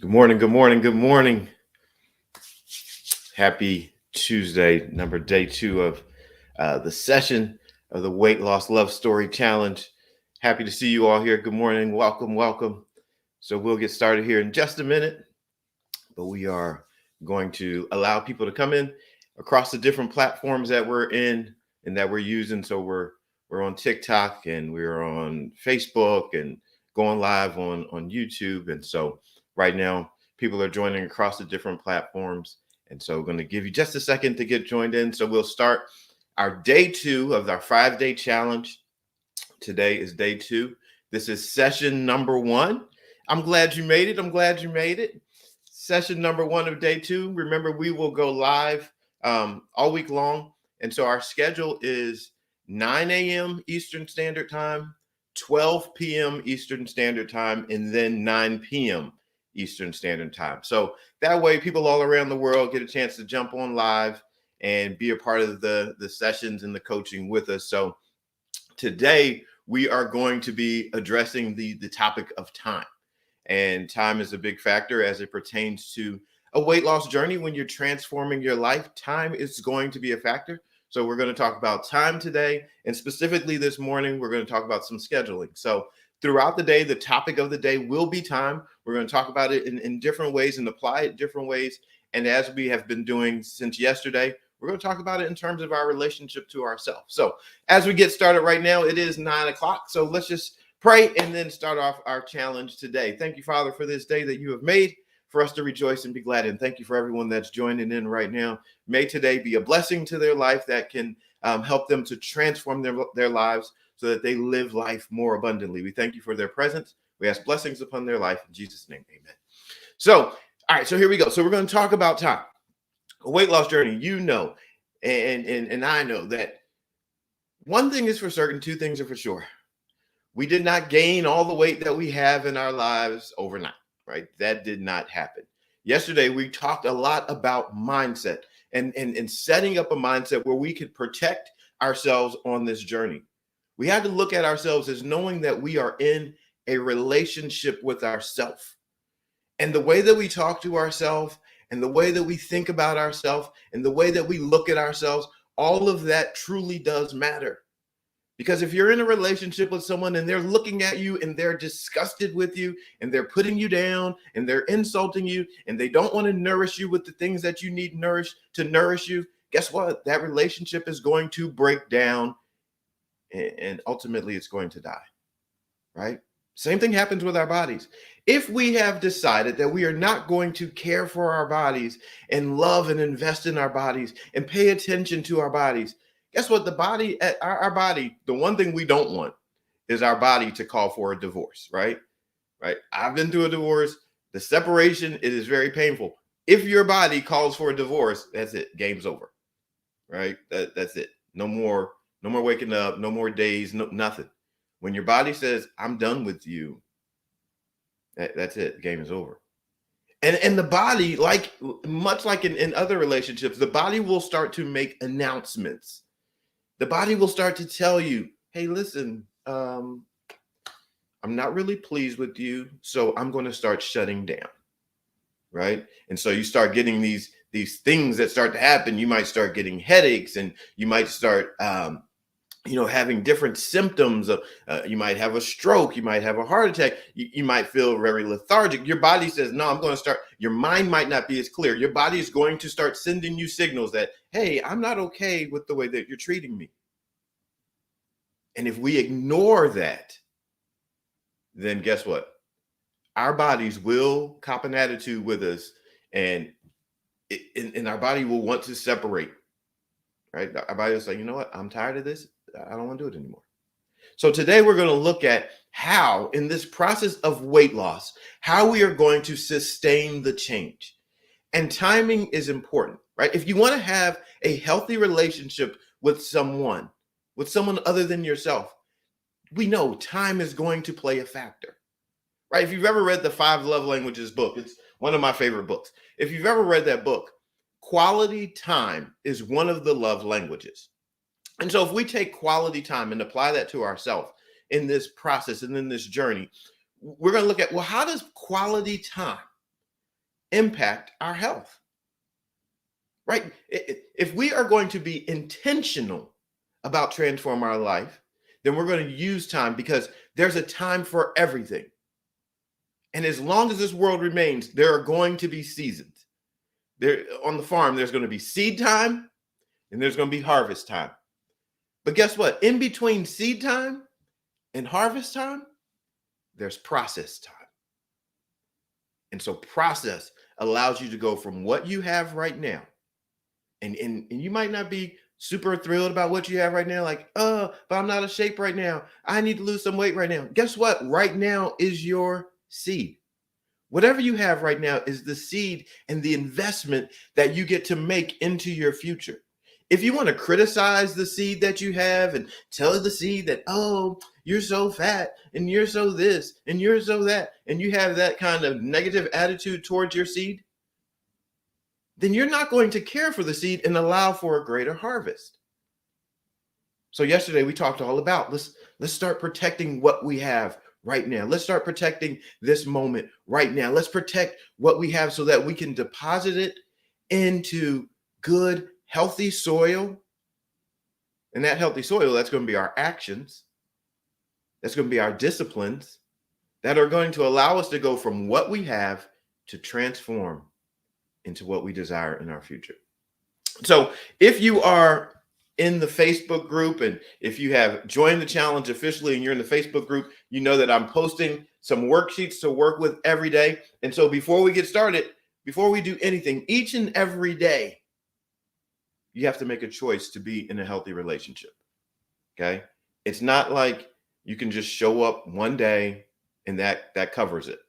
Good morning, good morning, good morning. Happy Tuesday, day two of the session of the Weight Loss Love Story Challenge. Happy to see you all here. Good morning, welcome, welcome. So we'll get started here in just a minute, but we are going to allow people to come in across the different platforms that we're in and that we're using. So we're on TikTok and we're on Facebook and going live on YouTube. And so right now, people are joining across the different platforms. And so we're going to give you just a second to get joined in. So we'll start our day two of our 5-day challenge. Today is day two. This is session number one. I'm glad you made it. I'm glad you made it. Session number one of day two. Remember, we will go live all week long. And so our schedule is 9 a.m. Eastern Standard Time, 12 p.m. Eastern Standard Time, and then 9 p.m. Eastern Standard Time. So that way people all around the world get a chance to jump on live and be a part of the sessions and the coaching with us. So today we are going to be addressing the topic of time. And time is a big factor as it pertains to a weight loss journey. When you're transforming your life, time is going to be a factor. So we're going to talk about time today. And specifically this morning, we're going to talk about some scheduling. So throughout the day, the topic of the day will be time. We're going to talk about it in different ways and apply it different ways. And as we have been doing since yesterday, we're going to talk about it in terms of our relationship to ourselves. So as we get started right now, it is 9 o'clock. So let's just pray and then start off our challenge today. Thank you, Father, for this day that you have made for us to rejoice and be glad. And thank you for everyone that's joining in right now. May today be a blessing to their life that can help them to transform their lives so that they live life more abundantly. We thank you for their presence. We ask blessings upon their life. In Jesus' name, amen. So, all right, so here we go. So we're going to talk about time. A weight loss journey, you know, and I know that one thing is for certain, two things are for sure. We did not gain all the weight that we have in our lives overnight, right? That did not happen. Yesterday, we talked a lot about mindset and setting up a mindset where we could protect ourselves on this journey. We had to look at ourselves as knowing that we are in a relationship with ourselves. And the way that we talk to ourselves and the way that we think about ourselves and the way that we look at ourselves, all of that truly does matter. Because if you're in a relationship with someone and they're looking at you and they're disgusted with you and they're putting you down and they're insulting you and they don't want to nourish you with the things that you need nourished to nourish you, guess what? That relationship is going to break down and ultimately it's going to die, right? Same thing happens with our bodies. If we have decided that we are not going to care for our bodies and love and invest in our bodies and pay attention to our bodies, guess what? Our body, the one thing we don't want is our body to call for a divorce, right? Right. I've been through a divorce. The separation, it is very painful. If your body calls for a divorce, that's it. Game's over, right? That's it. No more waking up, no more days, nothing. When your body says, I'm done with you, that's it. The game is over. And the body, much like in other relationships, the body will start to make announcements. The body will start to tell you, hey, listen, I'm not really pleased with you, so I'm going to start shutting down, right? And so you start getting these things that start to happen. You might start getting headaches, and you might start having different symptoms of you might have a stroke, you might have a heart attack, you might feel very lethargic. Your body says, no, I'm going to start. Your mind might not be as clear. Your body is going to start sending you signals that, hey, I'm not okay with the way that you're treating me. And if we ignore that, then guess what? Our bodies will cop an attitude with us, and our body will want to separate, right? Our body will say, you know what? I'm tired of this. I don't want to do it anymore. So today we're going to look at how, in this process of weight loss, how we are going to sustain the change. And timing is important, right? If you want to have a healthy relationship with someone other than yourself, we know time is going to play a factor, right? If you've ever read the 5 Love Languages book, it's one of my favorite books. If you've ever read that book, quality time is one of the love languages. And so if we take quality time and apply that to ourselves in this process and in this journey, we're going to look at, well, how does quality time impact our health, right? If we are going to be intentional about transforming our life, then we're going to use time, because there's a time for everything. And as long as this world remains, there are going to be seasons. There on the farm, there's going to be seed time and there's going to be harvest time. But guess what? In between seed time and harvest time, there's process time. And so process allows you to go from what you have right now. And you might not be super thrilled about what you have right now, like, oh, but I'm not in shape right now. I need to lose some weight right now. Guess what? Right now is your seed. Whatever you have right now is the seed and the investment that you get to make into your future. If you want to criticize the seed that you have and tell the seed that, oh, you're so fat and you're so this and you're so that, and you have that kind of negative attitude towards your seed, then you're not going to care for the seed and allow for a greater harvest. So yesterday we talked all about let's start protecting what we have right now. Let's start protecting this moment right now. Let's protect what we have so that we can deposit it into good, healthy soil. And that healthy soil, that's going to be our actions. That's going to be our disciplines that are going to allow us to go from what we have to transform into what we desire in our future. So if you are in the Facebook group, and if you have joined the challenge officially and you're in the Facebook group, you know that I'm posting some worksheets to work with every day. And so before we get started, before we do anything, each and every day, you have to make a choice to be in a healthy relationship. Okay. It's not like you can just show up one day and that covers it.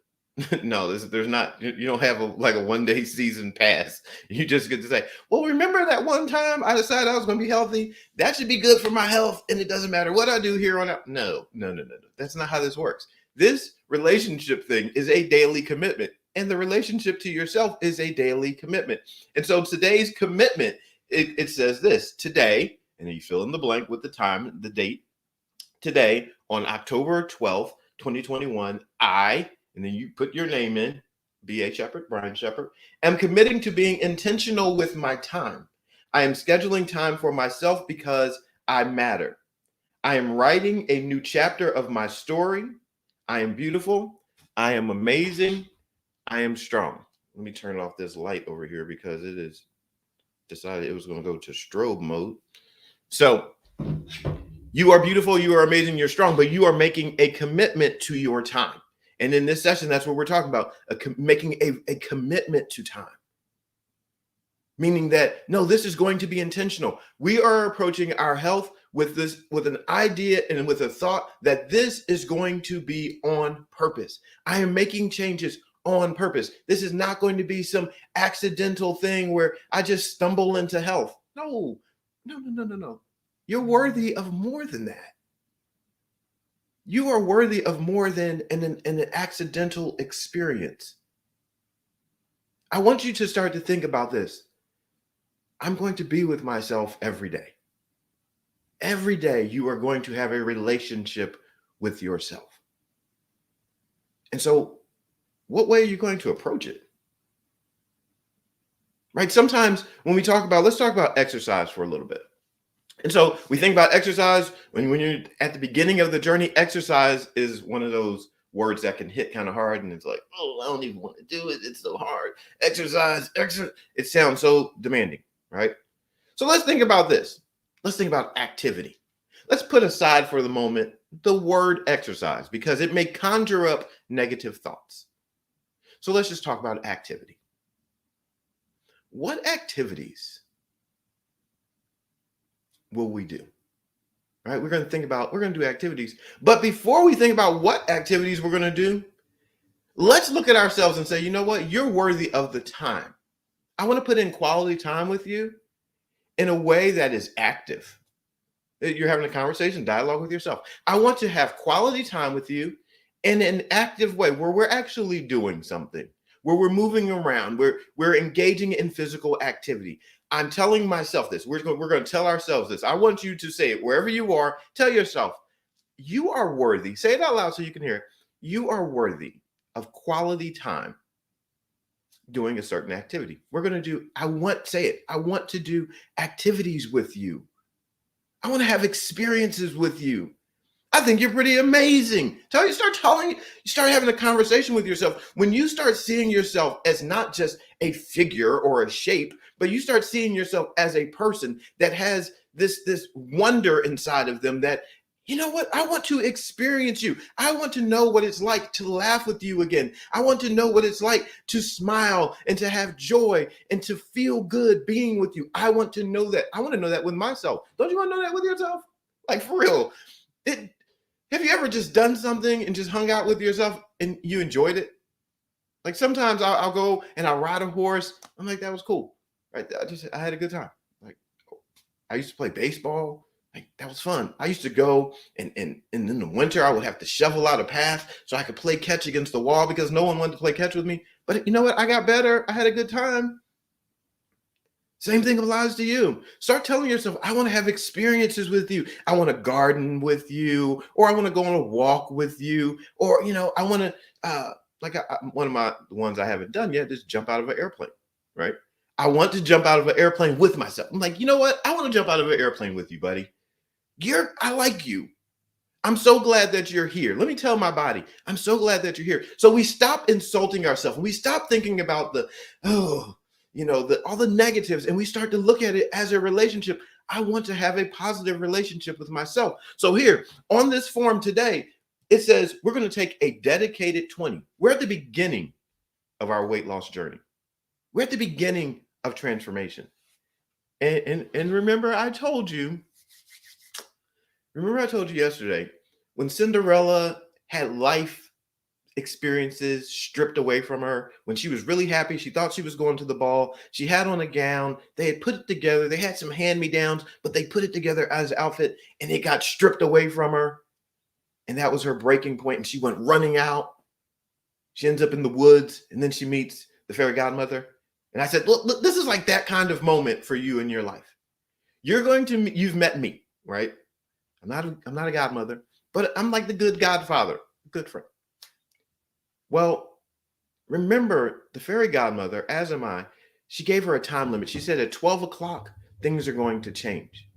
No, there's not, you don't have a 1-day season pass. You just get to say, well, remember that one time I decided I was going to be healthy? That should be good for my health. And it doesn't matter what I do here on out. No. That's not how this works. This relationship thing is a daily commitment, and the relationship to yourself is a daily commitment. And so today's commitment, it says this: today, and then you fill in the blank with the time, the date. Today, on October 12th, 2021, and then you put your name in, B.A. Shepherd, Brian Shepherd, am committing to being intentional with my time. I am scheduling time for myself because I matter. I am writing a new chapter of my story. I am beautiful. I am amazing. I am strong. Let me turn off this light over here because it is decided it was going to go to strobe mode. So you are beautiful, you are amazing, you're strong, but you are making a commitment to your time. And in this session, that's what we're talking about, making a commitment to time. Meaning that, no, this is going to be intentional. We are approaching our health with an idea and with a thought that this is going to be on purpose. I am making changes on purpose. This is not going to be some accidental thing where I just stumble into health. No. You're worthy of more than that. You are worthy of more than an accidental experience. I want you to start to think about this. I'm going to be with myself every day. Every day you are going to have a relationship with yourself. And so what way are you going to approach it? Right? Sometimes when let's talk about exercise for a little bit. And so we think about exercise when you're at the beginning of the journey. Exercise is one of those words that can hit kind of hard, and it's like, oh, I don't even want to do it. It's so hard. Exercise. It sounds so demanding, right? So let's think about this. Let's think about activity. Let's put aside for the moment the word exercise because it may conjure up negative thoughts. So let's just talk about activity. What activities will we do? Right? We're going to do activities. But before we think about what activities we're going to do, let's look at ourselves and say, you know what? You're worthy of the time. I want to put in quality time with you in a way that is active. You're having a conversation, dialogue with yourself. I want to have quality time with you in an active way where we're actually doing something, where we're moving around, where we're engaging in physical activity. I'm telling myself this. We're going to tell ourselves this. I want you to say it wherever you are. Tell yourself, you are worthy. Say it out loud so you can hear it. You are worthy of quality time doing a certain activity. We're going to do, I want to do activities with you. I want to have experiences with you. I think you're pretty amazing. You start having a conversation with yourself. When you start seeing yourself as not just a figure or a shape, but you start seeing yourself as a person that has this wonder inside of them that, you know what? I want to experience you. I want to know what it's like to laugh with you again. I want to know what it's like to smile and to have joy and to feel good being with you. I want to know that. I want to know that with myself. Don't you want to know that with yourself? Like, for real. Have you ever just done something and just hung out with yourself and you enjoyed it? Like, sometimes I'll go and I'll ride a horse. I'm like, that was cool. Right? I had a good time. Like, I used to play baseball. Like, that was fun. I used to go and in the winter I would have to shovel out a path so I could play catch against the wall because no one wanted to play catch with me. But you know what? I got better. I had a good time. Same thing applies to you. Start telling yourself, I want to have experiences with you. I want to garden with you, or I want to go on a walk with you, or, I want to, one of the ones I haven't done yet is jump out of an airplane, right? I want to jump out of an airplane with myself. I'm like, you know what? I want to jump out of an airplane with you, buddy. I like you. I'm so glad that you're here. Let me tell my body, I'm so glad that you're here. So we stop insulting ourselves. We stop thinking about all the negatives, and we start to look at it as a relationship. I want to have a positive relationship with myself. So here on this form today, it says we're going to take a dedicated 20. We're at the beginning of our weight loss journey. We're at the beginning of transformation. And remember I told you yesterday, when Cinderella had life experiences stripped away from her, when she was really happy, she thought she was going to the ball, she had on a gown, they had put it together, they had some hand-me-downs, but they put it together as an outfit, and it got stripped away from her, and that was her breaking point, and she went running out. She ends up in the woods, and then she meets the fairy godmother. And I said, look, this is like that kind of moment for you in your life. You've met me, right? I'm not a godmother, but I'm like the good godfather, good friend. Well, remember, the fairy godmother, as am I, she gave her a time limit. She said at 12 o'clock, things are going to change,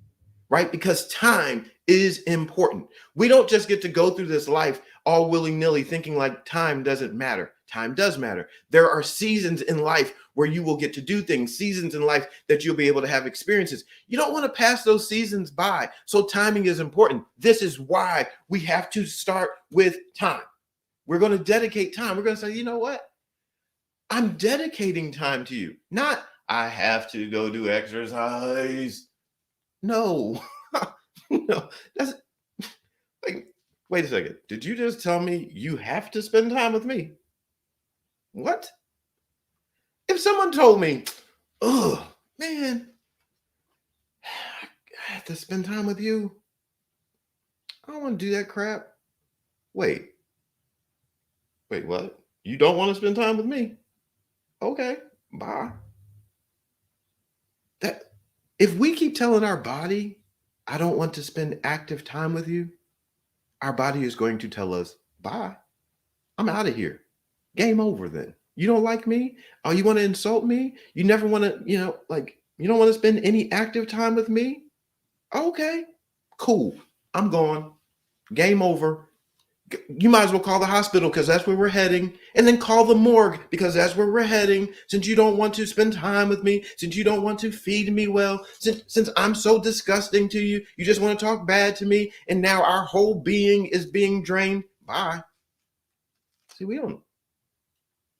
right? Because time is important. We don't just get to go through this life all willy-nilly thinking like time doesn't matter. Time does matter. There are seasons in life where you will get to do things, seasons in life that you'll be able to have experiences. You don't want to pass those seasons by. So timing is important. This is why we have to start with time. We're going to dedicate time. We're going to say, you know what? I'm dedicating time to you. Not, I have to go do exercise. No. No. That's like, wait a second. Did you just tell me you have to spend time with me? What? If someone told me, oh, man, I have to spend time with you, I don't want to do that crap. Wait, what? You don't want to spend time with me? Okay, bye. If we keep telling our body, I don't want to spend active time with you, our body is going to tell us, bye. I'm out of here. Game over then. You don't like me? Oh, you want to insult me? You never want to, you don't want to spend any active time with me? Okay, cool. I'm gone. Game over. You might as well call the hospital because that's where we're heading. And then call the morgue because that's where we're heading. Since you don't want to spend time with me, since you don't want to feed me well, since I'm so disgusting to you, you just want to talk bad to me. And now our whole being is being drained. Bye. See,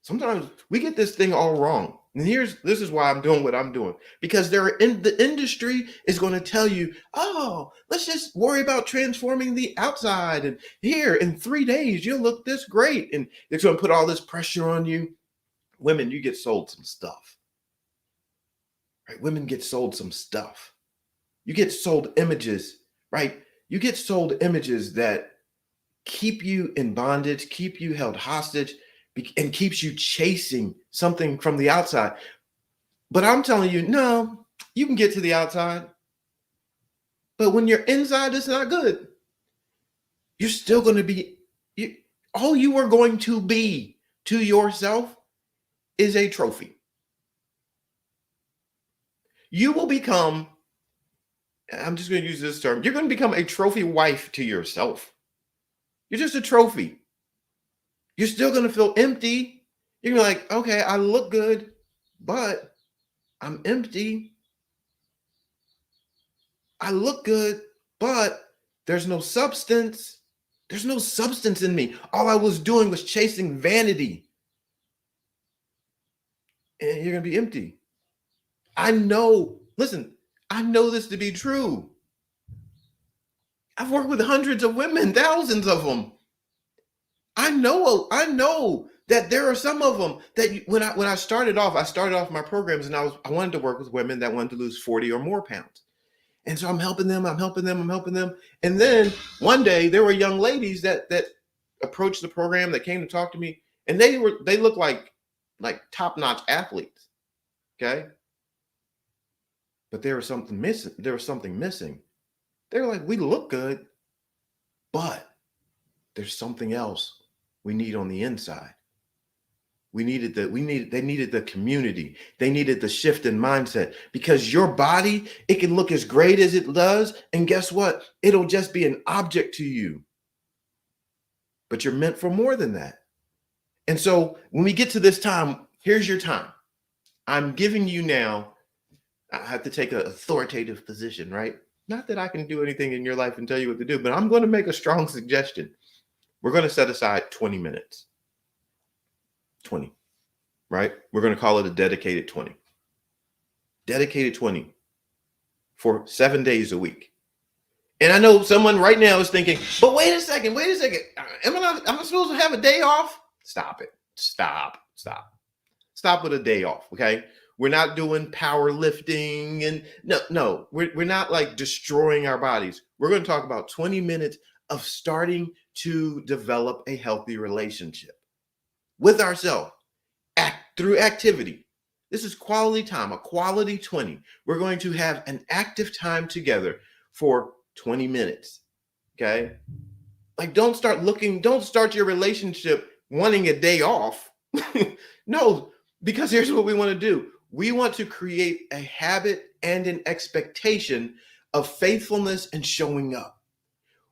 sometimes we get this thing all wrong. And this is why I'm doing what I'm doing. Because the industry is going to tell you, oh, let's just worry about transforming the outside. And here in 3 days, you'll look this great. And they're going to put all this pressure on you. Women, you get sold some stuff. Right? Women get sold some stuff. You get sold images, right? You get sold images that keep you in bondage, keep you held hostage, and keeps you chasing something from the outside. But I'm telling you, no, you can get to the outside. But when you're inside, it's not good. You're still going to be, all you are going to be to yourself is a trophy. You will become, I'm just going to use this term, you're going to become a trophy wife to yourself. You're just a trophy. You're still going to feel empty. You're gonna be like, okay, I look good, but I'm empty. I look good, but there's no substance. There's no substance in me. All I was doing was chasing vanity. And you're going to be empty. I know, listen, I know this to be true. I've worked with hundreds of women, thousands of them. I know that there are some of them that when I started off my programs, and I wanted to work with women that wanted to lose 40 or more pounds. And so I'm helping them. And then one day there were young ladies that approached the program, that came to talk to me, and they looked like top-notch athletes. Okay. But there was something missing. They were like, we look good, but there's something else we need on the inside. They needed the community. They needed the shift in mindset, because your body, it can look as great as it does. And guess what? It'll just be an object to you. But you're meant for more than that. And so when we get to this time, here's your time. I'm giving you now, I have to take an authoritative position, right? Not that I can do anything in your life and tell you what to do, but I'm going to make a strong suggestion. We're going to set aside 20 minutes. 20, right? We're going to call it a dedicated 20. Dedicated 20 for 7 days a week. And I know someone right now is thinking, but wait a second. Am I supposed to have a day off? Stop it. Stop with a day off, okay? We're not doing powerlifting, and no, we're not like destroying our bodies. We're going to talk about 20 minutes of starting to develop a healthy relationship with ourselves through activity. This is quality time, a quality 20. We're going to have an active time together for 20 minutes. Okay. Like, don't start your relationship wanting a day off. No, because here's what we want to do. We want to create a habit and an expectation of faithfulness and showing up.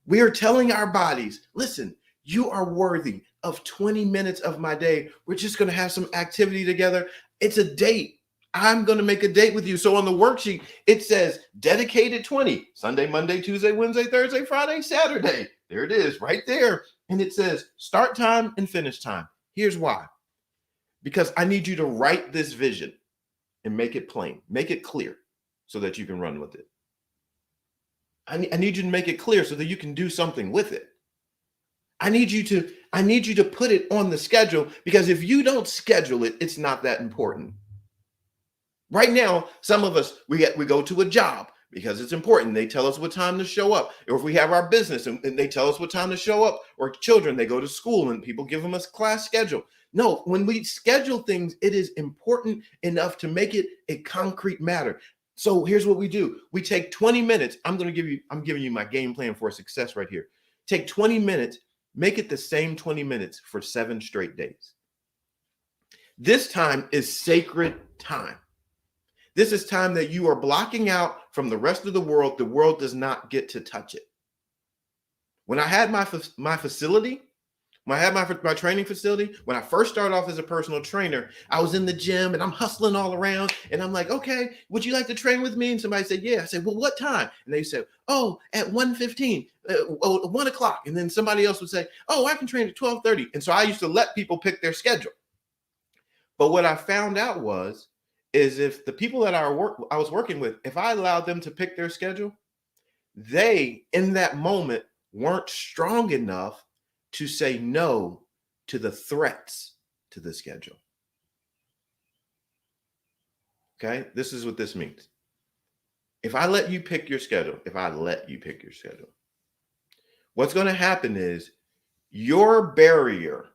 We are telling our bodies, listen, you are worthy of 20 minutes of my day. We're just going to have some activity together. It's a date. I'm going to make a date with you. So on the worksheet, it says dedicated 20, Sunday, Monday, Tuesday, Wednesday, Thursday, Friday, Saturday. There it is right there. And it says start time and finish time. Here's why. Because I need you to write this vision and make it plain, make it clear so that you can run with it. I need you to make it clear so that you can do something with it. I need you to put it on the schedule, because if you don't schedule it, it's not that important. Right now, some of us, we go to a job because it's important. They tell us what time to show up. Or if we have our business and they tell us what time to show up, or children, they go to school and people give them a class schedule. No, when we schedule things, it is important enough to make it a concrete matter. So here's what we do. We take 20 minutes. I'm giving you my game plan for success right here. Take 20 minutes, make it the same 20 minutes for 7 straight days. This time is sacred time. This is time that you are blocking out from the rest of the world. The world does not get to touch it. When I had my facility, when I had my training facility, when I first started off as a personal trainer, I was in the gym and I'm hustling all around. And I'm like, okay, would you like to train with me? And somebody said, yeah. I said, well, what time? And they said, oh, at 1:15, 1 o'clock. And then somebody else would say, oh, I can train at 12:30. And so I used to let people pick their schedule. But what I found out is if the people that I was working with, if I allowed them to pick their schedule, they, in that moment, weren't strong enough to say no to the threats to the schedule. Okay, this is what this means. If I let you pick your schedule, what's going to happen is your barrier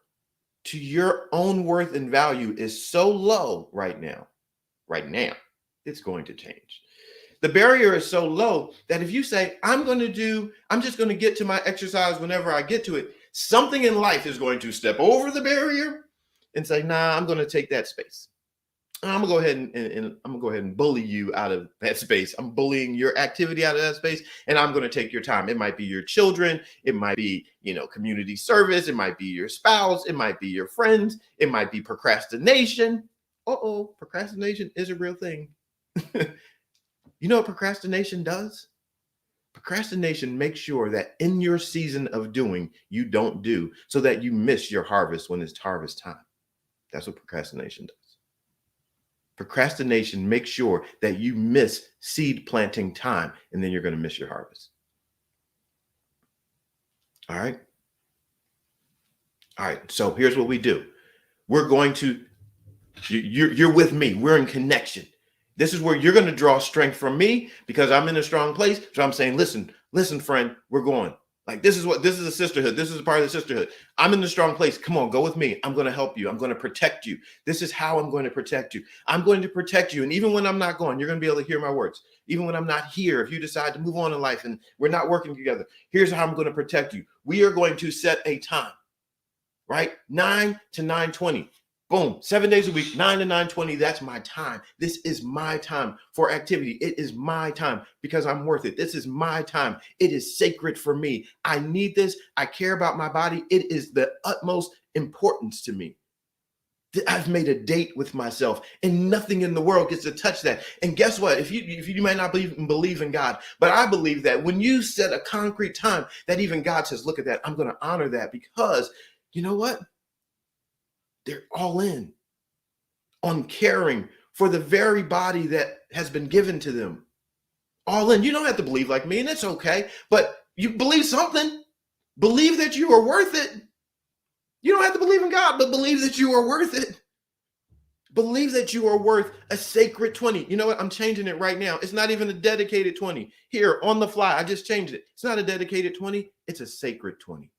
to your own worth and value is so low right now, it's going to change. The barrier is so low that if you say, I'm just going to get to my exercise whenever I get to it, something in life is going to step over the barrier and say, nah, I'm going to take that space. I'm gonna go ahead and I'm gonna go ahead and bully you out of that space. I'm bullying your activity out of that space, and I'm gonna take your time. It might be your children, it might be, community service, it might be your spouse, it might be your friends, it might be procrastination. Procrastination is a real thing. You know what procrastination does? Procrastination makes sure that in your season of doing, you don't do, so that you miss your harvest when it's harvest time. That's what procrastination does. Procrastination makes sure that you miss seed planting time, and then you're going to miss your harvest. All right. So here's what we do. We're going to, you're with me. We're in connection. This is where you're going to draw strength from me because I'm in a strong place. So I'm saying, listen, friend, we're going. Like, this is a sisterhood. This is a part of the sisterhood. I'm in the strong place. Come on, go with me. I'm going to help you. I'm going to protect you. This is how I'm going to protect you. I'm going to protect you. And even when I'm not going, you're going to be able to hear my words. Even when I'm not here, if you decide to move on in life and we're not working together, here's how I'm going to protect you. We are going to set a time, right? 9 to 9:20. Boom, 7 days a week, 9 to 9:20. That's my time. This is my time for activity. It is my time because I'm worth it. This is my time. It is sacred for me. I need this. I care about my body. It is the utmost importance to me. I've made a date with myself, and nothing in the world gets to touch that. And guess what? If you might not believe in God, but I believe that when you set a concrete time, that even God says, look at that. I'm going to honor that because you know what? They're all in on caring for the very body that has been given to them. All in. You don't have to believe like me, and it's okay, but you believe something. Believe that you are worth it. You don't have to believe in God, but believe that you are worth it. Believe that you are worth a sacred 20. You know what? I'm changing it right now. It's not even a dedicated 20. Here on the fly, I just changed it. It's not a dedicated 20. It's a sacred 20.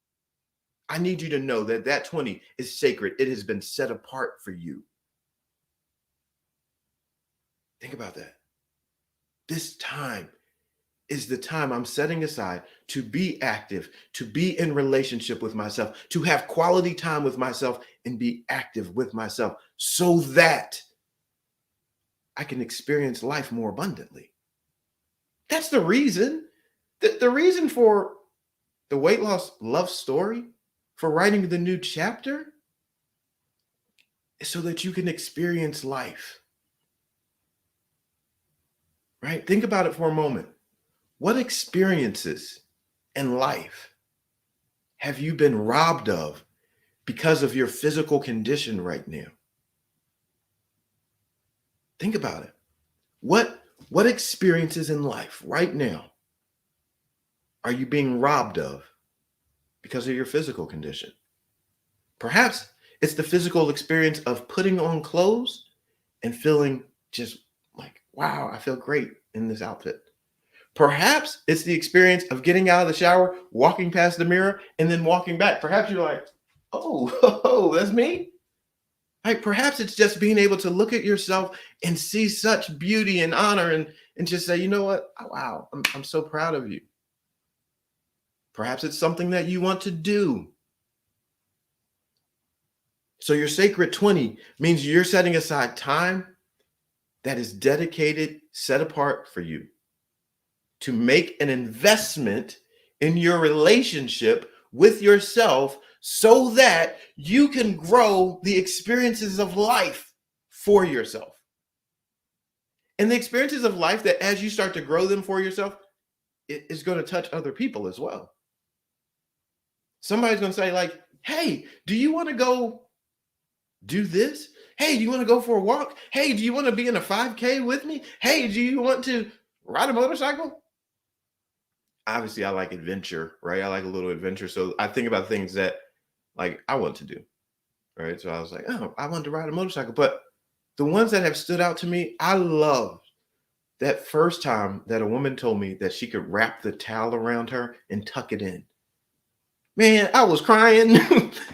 I need you to know that that 20 is sacred. It has been set apart for you. Think about that. This time is the time I'm setting aside to be active, to be in relationship with myself, to have quality time with myself and be active with myself so that I can experience life more abundantly. That's the reason. The reason for the weight loss love story, for writing the new chapter, is so that you can experience life. Right? Think about it for a moment. What experiences in life have you been robbed of because of your physical condition right now? Think about it. What experiences in life right now are you being robbed of because of your physical condition? Perhaps it's the physical experience of putting on clothes and feeling just like, wow, I feel great in this outfit. Perhaps it's the experience of getting out of the shower, walking past the mirror, and then walking back. Perhaps you're like, oh, that's me. Like, perhaps it's just being able to look at yourself and see such beauty and honor and just say, you know what? Oh, wow, I'm so proud of you. Perhaps it's something that you want to do. So your sacred 20 means you're setting aside time that is dedicated, set apart for you to make an investment in your relationship with yourself so that you can grow the experiences of life for yourself. And the experiences of life that as you start to grow them for yourself, it is going to touch other people as well. Somebody's going to say like, hey, do you want to go do this? Hey, do you want to go for a walk? Hey, do you want to be in a 5K with me? Hey, do you want to ride a motorcycle? Obviously, I like adventure, right? I like a little adventure. So I think about things that like I want to do, right? So I was like, oh, I want to ride a motorcycle. But the ones that have stood out to me, I loved that first time that a woman told me that she could wrap the towel around her and tuck it in. Man, I was crying.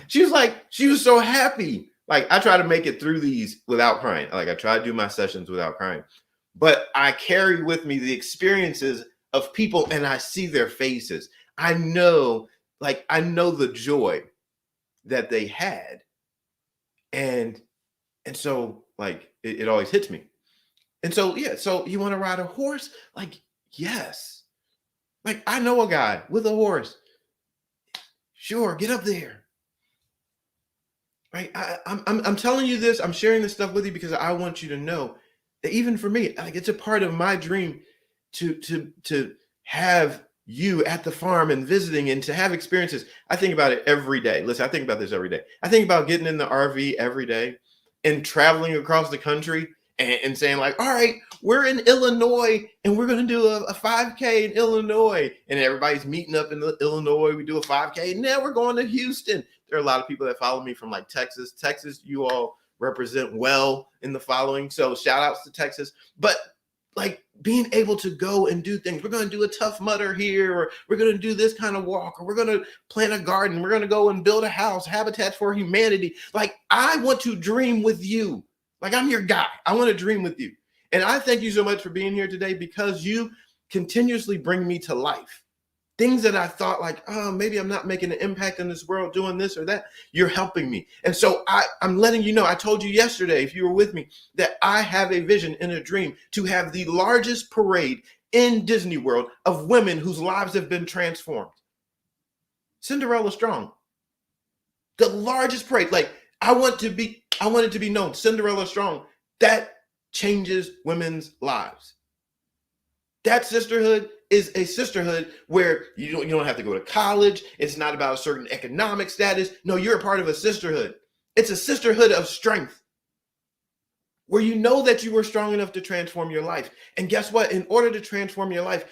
She was so happy. Like, I try to make it through these without crying. Like, I try to do my sessions without crying. But I carry with me the experiences of people and I see their faces. I know the joy that they had. And so like it always hits me. And so yeah, so you want to ride a horse? Like, yes. Like I know a guy with a horse. Sure, get up there. Right? I'm telling you this, I'm sharing this stuff with you because I want you to know that even for me, like it's a part of my dream to have you at the farm and visiting and to have experiences. I think about it every day. Listen, I think about this every day. I think about getting in the RV every day and traveling across the country and saying like, all right, we're in Illinois and we're going to do a 5K in Illinois, and everybody's meeting up in Illinois. We do a 5K and now we're going to Houston. There are a lot of people that follow me from like Texas. Texas, you all represent well in the following. So shout outs to Texas. But like being able to go and do things. We're going to do a Tough Mudder here, or we're going to do this kind of walk, or we're going to plant a garden. We're going to go and build a house, Habitat for Humanity. Like I want to dream with you. Like I'm your guy. I want to dream with you. And I thank you so much for being here today because you continuously bring me to life. Things that I thought like, oh, maybe I'm not making an impact in this world doing this or that. You're helping me. And so I'm letting you know, I told you yesterday, if you were with me, that I have a vision and a dream to have the largest parade in Disney World of women whose lives have been transformed. Cinderella Strong. The largest parade. Like I want it to be known, Cinderella Strong, that changes women's lives. That sisterhood is a sisterhood where you don't have to go to college. It's not about a certain economic status. No, you're a part of a sisterhood. It's a sisterhood of strength where you know that you were strong enough to transform your life. And guess what? In order to transform your life,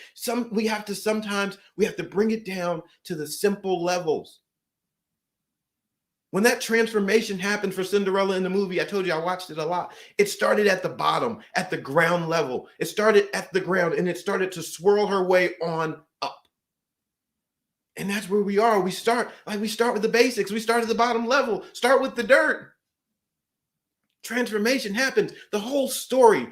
we have to bring it down to the simple levels. When that transformation happened for Cinderella in the movie, I told you I watched it a lot. It started at the bottom, at the ground level. It started at the ground and it started to swirl her way on up. And that's where we are. We start with the basics. We start at the bottom level. Start with the dirt. Transformation happens. The whole story,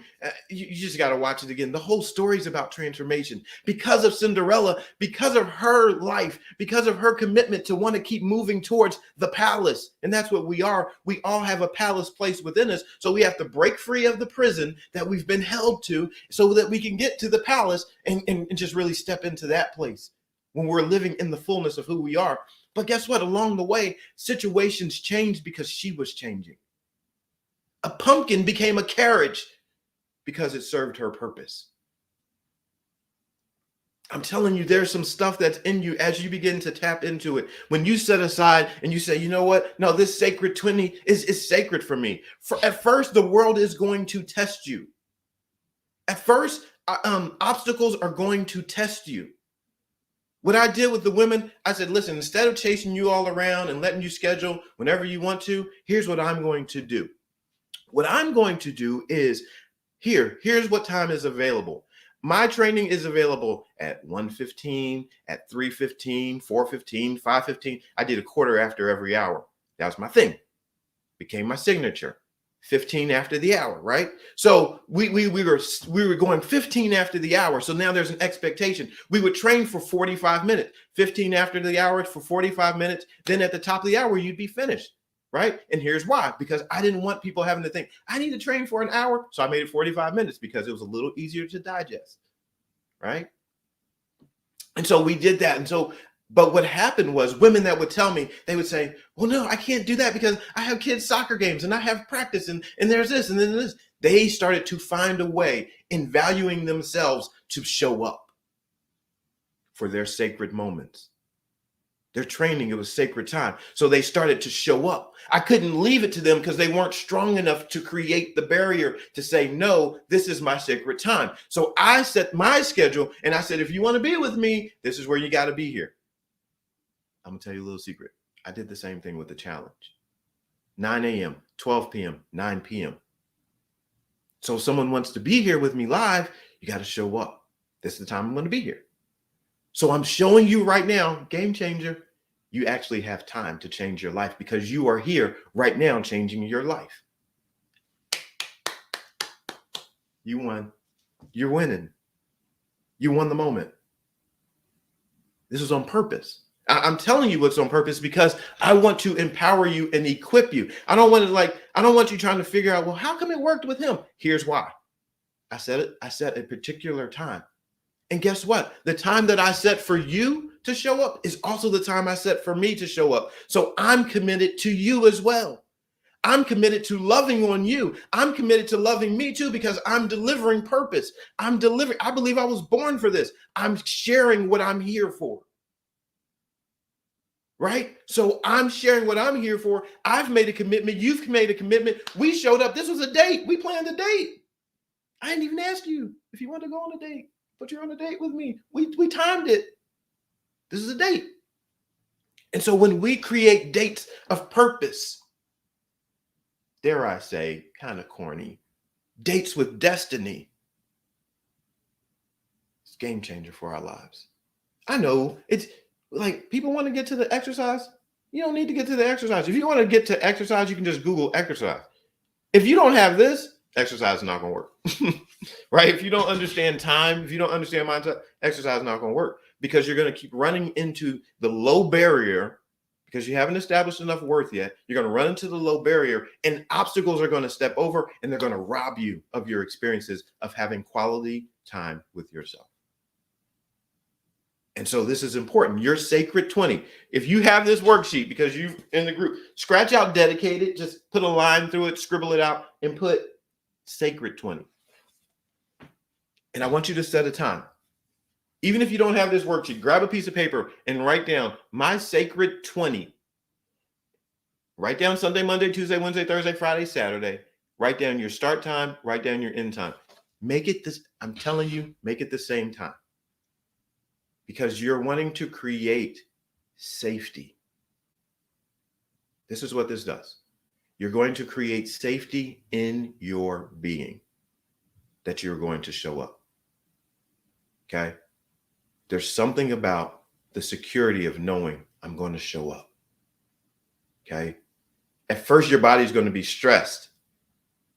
you just got to watch it again. The whole story is about transformation because of Cinderella, because of her life, because of her commitment to want to keep moving towards the palace. And that's what we are. We all have a palace place within us. So we have to break free of the prison that we've been held to so that we can get to the palace and just really step into that place when we're living in the fullness of who we are. But guess what? Along the way, situations changed because she was changing. A pumpkin became a carriage because it served her purpose. I'm telling you, there's some stuff that's in you as you begin to tap into it. When you set aside and you say, you know what? No, this sacred 20 is sacred for me. At first, the world is going to test you. At first, obstacles are going to test you. What I did with the women, I said, listen, instead of chasing you all around and letting you schedule whenever you want to, here's what I'm going to do. What I'm going to do is here's what time is available. My training is available at 1:15, at 3:15, 4:15, 5:15. I did a quarter after every hour. That was my thing. Became my signature. 15 after the hour, right? So we were going 15 after the hour. So now there's an expectation. We would train for 45 minutes, 15 after the hour for 45 minutes. Then at the top of the hour, you'd be finished. Right? And here's why, because I didn't want people having to think, I need to train for an hour. So I made it 45 minutes because it was a little easier to digest. Right? And so we did that. And so, but what happened was women that would tell me, they would say, well, no, I can't do that because I have kids' soccer games and I have practice and there's this and then this. They started to find a way in valuing themselves to show up for their sacred moments. Their training, it was sacred time. So they started to show up. I couldn't leave it to them because they weren't strong enough to create the barrier to say, no, this is my sacred time. So I set my schedule and I said, if you want to be with me, this is where you got to be here. I'm going to tell you a little secret. I did the same thing with the challenge. 9 a.m., 12 p.m., 9 p.m. So if someone wants to be here with me live, you got to show up. This is the time I'm going to be here. So I'm showing you right now, game changer, you actually have time to change your life because you are here right now changing your life. You won. You're winning. You won the moment. This was on purpose. I'm telling you what's on purpose because I want to empower you and equip you. I don't want you trying to figure out, well, how come it worked with him? Here's why. I set a particular time. And guess what? The time that I set for you to show up is also the time I set for me to show up. So I'm committed to you as well. I'm committed to loving on you. I'm committed to loving me too because I'm delivering purpose. I believe I was born for this. I'm sharing what I'm here for. Right? So I'm sharing what I'm here for. I've made a commitment. You've made a commitment. We showed up. This was a date. We planned a date. I didn't even ask you if you want to go on a date, but you're on a date with me. We timed it. This is a date. And so when we create dates of purpose, dare I say, kind of corny, dates with destiny, it's a game changer for our lives. I know it's like people want to get to the exercise. You don't need to get to the exercise. If you want to get to exercise, you can just Google exercise. If you don't have this, exercise is not going to work, right? If you don't understand time, if you don't understand mindset, exercise is not going to work because you're going to keep running into the low barrier because you haven't established enough worth yet. You're going to run into the low barrier and obstacles are going to step over and they're going to rob you of your experiences of having quality time with yourself. And so this is important. Your sacred 20. If you have this worksheet because you in the group, scratch out dedicated, just put a line through it, scribble it out and put sacred 20. And I want you to set a time. Even if you don't have this worksheet, grab a piece of paper and write down my sacred 20. Write down Sunday, Monday, Tuesday, Wednesday, Thursday, Friday, Saturday. Write down your start time, write down your end time. Make it this, I'm telling you, make it the same time. Because you're wanting to create safety. This is what this does. You're going to create safety in your being that you're going to show up. Okay? There's something about the security of knowing I'm going to show up. Okay? At first, your body's going to be stressed.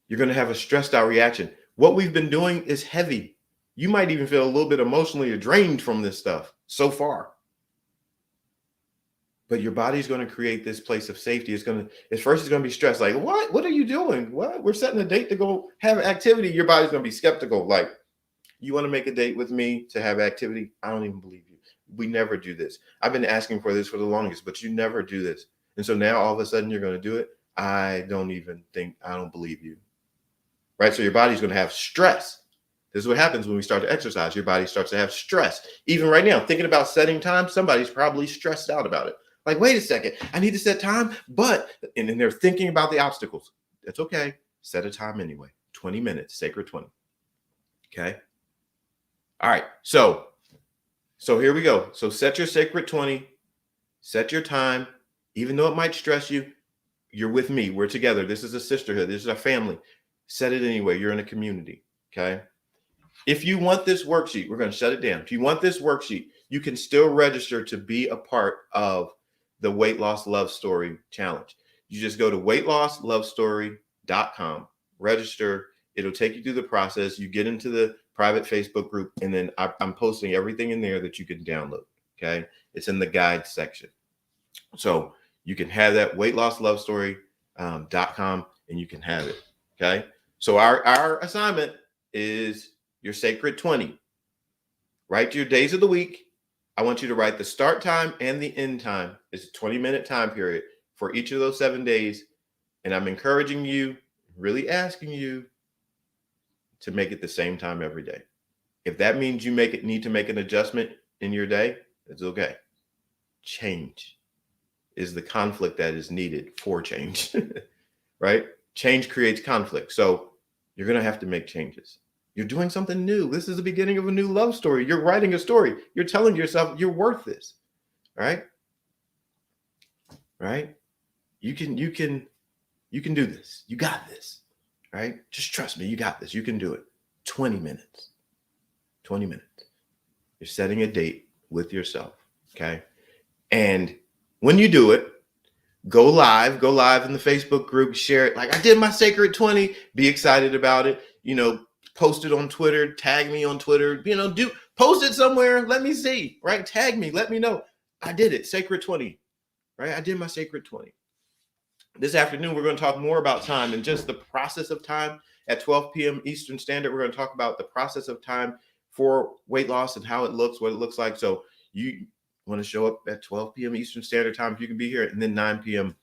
You're going to have a stressed out reaction. What we've been doing is heavy. You might even feel a little bit emotionally drained from this stuff so far. But your body's going to create this place of safety. It's going to be stressed. Like, what? What are you doing? What? We're setting a date to go have activity. Your body's going to be skeptical. Like, you want to make a date with me to have activity? I don't even believe you. We never do this. I've been asking for this for the longest, but you never do this. And so now all of a sudden you're going to do it. I don't believe you. Right? So your body's going to have stress. This is what happens when we start to exercise. Your body starts to have stress. Even right now, thinking about setting time, somebody's probably stressed out about it. Like, wait a second, I need to set time, and then they're thinking about the obstacles. That's okay. Set a time anyway. 20 minutes, sacred 20. Okay. All right. So here we go. So set your sacred 20, set your time, even though it might stress you, you're with me. We're together. This is a sisterhood. This is a family. Set it anyway. You're in a community. Okay. If you want this worksheet, we're going to shut it down. If you want this worksheet, you can still register to be a part of the Weight Loss Love Story Challenge. You just go to weightlosslovestory.com, register. It'll take you through the process. You get into the private Facebook group, and then I'm posting everything in there that you can download. Okay. It's in the guide section. So you can have that weightlosslovestory.com and you can have it. Okay. So our assignment is your sacred 20. Write your days of the week. I want you to write the start time and the end time. It's a 20-minute time period for each of those 7 days. And I'm encouraging you, really asking you to make it the same time every day. If that means you need to make an adjustment in your day, it's okay. Change is the conflict that is needed for change, right? Change creates conflict. So you're going to have to make changes. You're doing something new. This is the beginning of a new love story. You're writing a story. You're telling yourself you're worth this, right? Right? You can do this. You got this, right? Just trust me. You got this. You can do it. 20 minutes. 20 minutes. You're setting a date with yourself, okay? And when you do it, go live in the Facebook group, share it. Like, I did my sacred 20. Be excited about it. Post it on Twitter, tag me on Twitter, post it somewhere. Let me see, right? Tag me, let me know. I did it. Sacred 20, right? I did my sacred 20. This afternoon, we're going to talk more about time and just the process of time. At 12 p.m. Eastern Standard, we're going to talk about the process of time for weight loss and how it looks, what it looks like. So you want to show up at 12 p.m. Eastern Standard Time if you can be here, and then 9 p.m.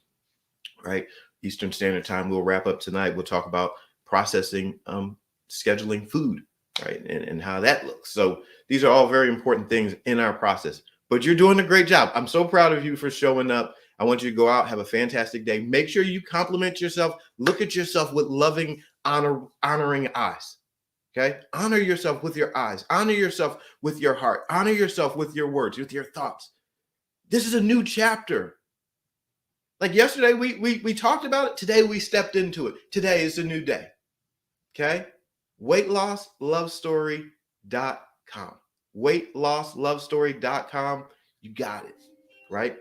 right Eastern Standard Time. We'll wrap up tonight. We'll talk about processing, scheduling food, right, and how that looks. So these are all very important things in our process. But you're doing a great job. I'm so proud of you for showing up. I want you to go out, have a fantastic day. Make sure you compliment yourself. Look at yourself with loving, honoring eyes. Okay? Honor yourself with your eyes. Honor yourself with your heart. Honor yourself with your words, with your thoughts. This is a new chapter. Like yesterday, we talked about it. Today, we stepped into it. Today is a new day. Okay? WeightLossLoveStory.com. WeightLossLoveStory.com. You got it, right?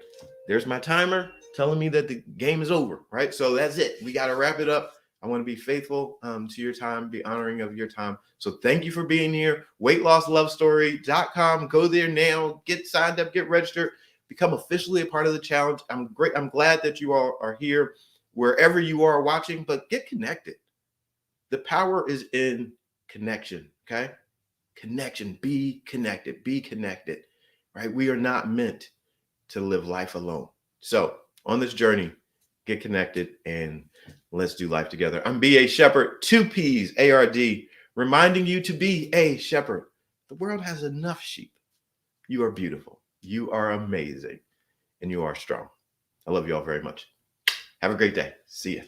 There's my timer telling me that the game is over, right? So that's it. We got to wrap it up. I want to be faithful to your time, be honoring of your time. So thank you for being here. WeightLossLoveStory.com. Go there now. Get signed up, get registered, become officially a part of the challenge. I'm glad that you all are here wherever you are watching, but get connected. The power is in connection, okay? Connection. Be connected, right? We are not meant to live life alone. So on this journey, get connected and let's do life together. I'm B.A. Shepherd, 2 P's, A-R-D, reminding you to be a shepherd. The world has enough sheep. You are beautiful. You are amazing. And you are strong. I love you all very much. Have a great day. See ya.